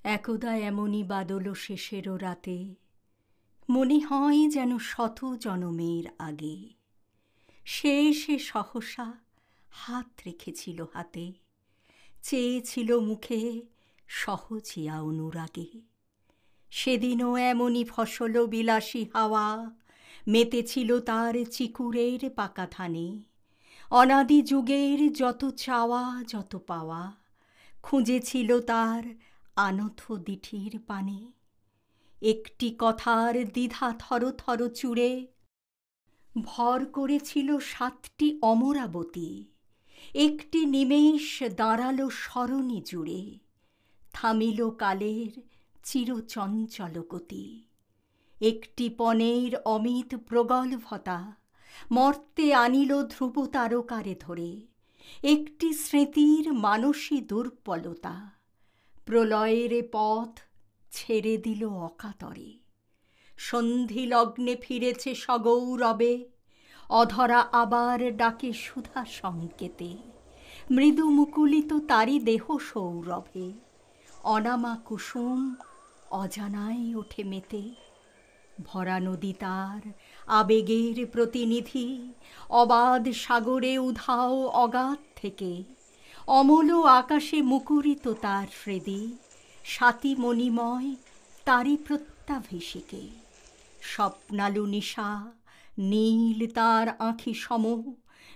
একদা এমনই বাদল শেষেরও রাতে, মনে হয় যেন শত জনমের আগে, সে সহসা হাত রেখেছিল হাতে, চেয়েছিল মুখে সহজিয়া অনুরাগে। সেদিনও এমনই ফসল বিলাসী হাওয়া মেতেছিল তার চিকুরের পাকা ধানে। অনাদি যুগের যত চাওয়া যত পাওয়া খুঁজেছিল তার আনথ দিঠির পানে। একটি কথার দ্বিধা থর থর চূড়ে ভর করেছিল 7টি অমরাবতী। একটি নিমেষ দাঁড়ালো সরণি জুড়ে, থামিল কালের চিরচঞ্চল গতি। একটি পণের অমিত প্রগল্ভতা মর্তে আনিল ধ্রুব তারকারে ধরে। একটি স্মৃতির মানসী দুর্বলতা প্রলয়ের পথ ছেড়ে দিল অকাতরে। সন্ধি লগ্নে ফিরেছে সগৌরবে, অধরা আবার ডাকে সুধা সংকেতে। মৃদু মুকুলিত তারি দেহ সৌরভে, অনামা কুসুম অজানায় ওঠে মেতে। ভরা নদী তার আবেগের প্রতিনিধি, অবাধ সাগরে উধাও অগাধ থেকে। অমল আকাশে মুকুরিত তার হৃদি, স্বাতি মণিময় তারি প্রত্যাভিষেকে। স্বপ্নালু নিশা নীল তার আঁখি সম,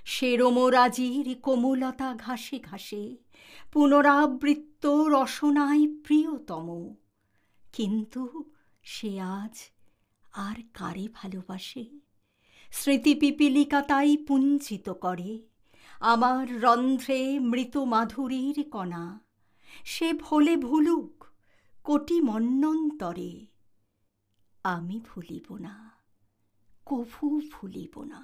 সেরমরাজির কোমলতা ঘাসে ঘাসে। পুনরাবৃত্ত রসনায় প্রিয়তম, কিন্তু সে আজ আর কারে ভালোবাসে? স্মৃতি পিপীলিকা তাই পুঞ্জিত করে আমার রন্ধ্রে মৃত মাধুরীর কণা। সে ভোলে ভুলুক কোটি মন্বন্তরে, আমি ভুলিব না, কভু ভুলিব না।